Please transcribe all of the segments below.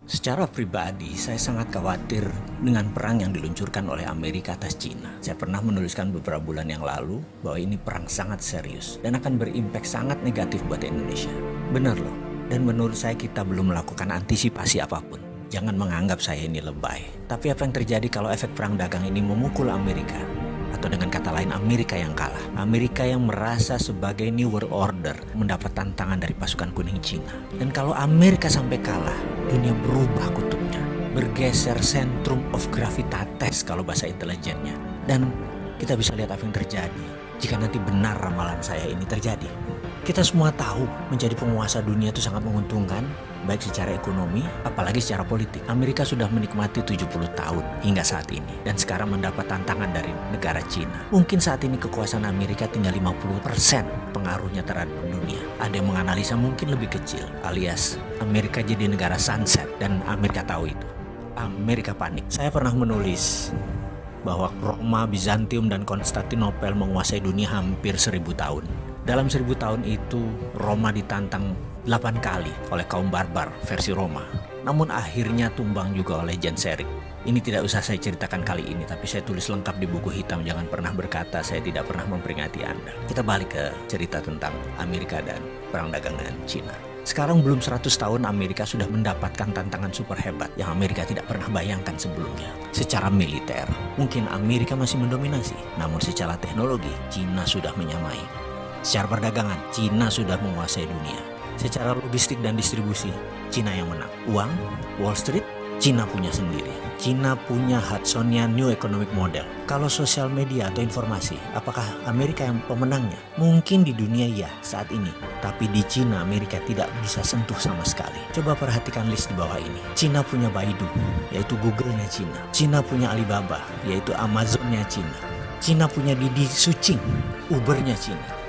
Secara pribadi, saya sangat khawatir dengan perang yang diluncurkan oleh Amerika atas Cina. Saya pernah menuliskan beberapa bulan yang lalu bahwa ini perang sangat serius dan akan berimpak sangat negatif buat Indonesia. Benar loh, dan menurut saya kita belum melakukan antisipasi apapun. Jangan menganggap saya ini lebay. Tapi apa yang terjadi kalau efek perang dagang ini memukul Amerika? Atau dengan kata lain, Amerika yang kalah. Amerika yang merasa sebagai New World Order mendapat tantangan dari pasukan kuning Cina. Dan kalau Amerika sampai kalah, dunia berubah kutubnya. Bergeser centrum of gravitatis kalau bahasa intelijennya. Dan kita bisa lihat apa yang terjadi jika nanti benar ramalan saya ini terjadi. Kita semua tahu menjadi penguasa dunia itu sangat menguntungkan, baik secara ekonomi, apalagi secara politik. Amerika sudah menikmati 70 tahun hingga saat ini, dan sekarang mendapat tantangan dari negara Cina. Mungkin saat ini kekuasaan Amerika tinggal 50% pengaruhnya terhadap dunia. Ada yang menganalisa mungkin lebih kecil, alias Amerika jadi negara sunset, dan Amerika tahu itu. Amerika panik. Saya pernah menulis bahwa Roma, Bizantium, dan Konstantinopel menguasai dunia hampir 1000 tahun. Dalam 1000 tahun itu, Roma ditantang 8 kali oleh kaum barbar versi Roma. Namun akhirnya tumbang juga oleh Genseric. Ini tidak usah saya ceritakan kali ini, tapi saya tulis lengkap di buku hitam. Jangan pernah berkata saya tidak pernah memperingati Anda. Kita balik ke cerita tentang Amerika dan perang dagang dengan Cina. Sekarang belum 100 tahun Amerika sudah mendapatkan tantangan super hebat yang Amerika tidak pernah bayangkan sebelumnya. Secara militer, mungkin Amerika masih mendominasi. Namun secara teknologi, Cina sudah menyamai. Secara perdagangan, Cina sudah menguasai dunia. Secara logistik dan distribusi, Cina yang menang. Uang, Wall Street, Cina punya sendiri. Cina punya Hudsonian New Economic Model. Kalau sosial media atau informasi, apakah Amerika yang pemenangnya? Mungkin di dunia ya saat ini. Tapi di Cina, Amerika tidak bisa sentuh sama sekali. Coba perhatikan list di bawah ini. Cina punya Baidu, yaitu Google-nya Cina. Cina punya Alibaba, yaitu Amazon-nya Cina. Cina punya Didi Sucing, Uber-nya Cina.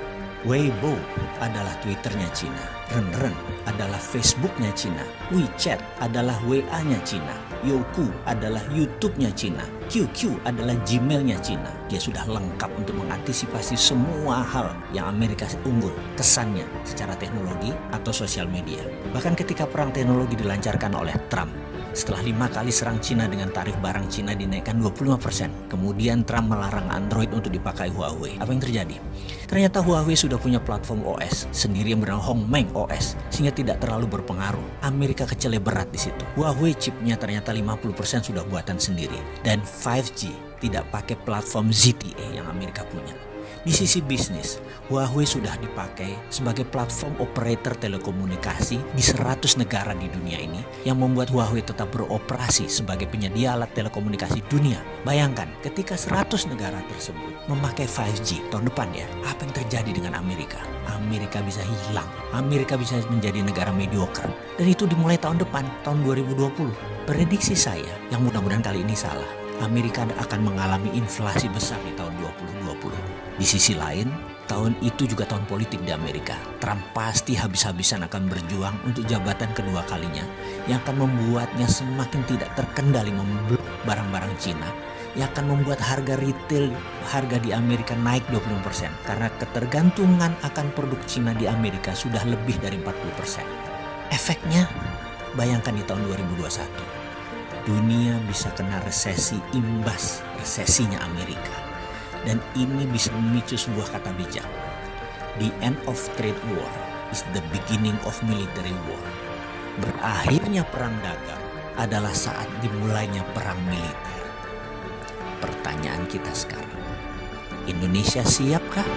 Weibo adalah Twitter-nya Cina. Renren adalah Facebook-nya Cina. WeChat adalah WA-nya Cina. Youku adalah YouTube-nya Cina. QQ adalah Gmail-nya Cina. Dia sudah lengkap untuk mengantisipasi semua hal yang Amerika unggul kesannya secara teknologi atau sosial media. Bahkan ketika perang teknologi dilancarkan oleh Trump, setelah 5 kali serang Cina dengan tarif barang Cina dinaikkan 25%. Kemudian Trump melarang Android untuk dipakai Huawei. Apa yang terjadi? Ternyata Huawei sudah punya platform OS sendiri yang bernama Hongmeng OS, sehingga tidak terlalu berpengaruh. Amerika kecele berat di situ. Huawei chipnya ternyata 50% sudah buatan sendiri. Dan 5G tidak pakai platform ZTE yang Amerika punya. Di sisi bisnis, Huawei sudah dipakai sebagai platform operator telekomunikasi di 100 negara di dunia ini yang membuat Huawei tetap beroperasi sebagai penyedia alat telekomunikasi dunia. Bayangkan, ketika 100 negara tersebut memakai 5G tahun depan ya, apa yang terjadi dengan Amerika? Amerika bisa hilang. Amerika bisa menjadi negara mediocre. Dan itu dimulai tahun depan, tahun 2020. Prediksi saya, yang mudah-mudahan kali ini salah, Amerika akan mengalami inflasi besar di tahun 2020. Di sisi lain, tahun itu juga tahun politik di Amerika. Trump pasti habis-habisan akan berjuang untuk jabatan kedua kalinya yang akan membuatnya semakin tidak terkendali memblok barang-barang Cina, yang akan membuat harga retail di Amerika naik 25% karena ketergantungan akan produk Cina di Amerika sudah lebih dari 40%. Efeknya, bayangkan di tahun 2021. Dunia bisa kena resesi imbas resesinya Amerika. Dan ini bisa memicu sebuah kata bijak. The end of trade war is the beginning of military war. Berakhirnya perang dagang adalah saat dimulainya perang militer. Pertanyaan kita sekarang, Indonesia siapkah?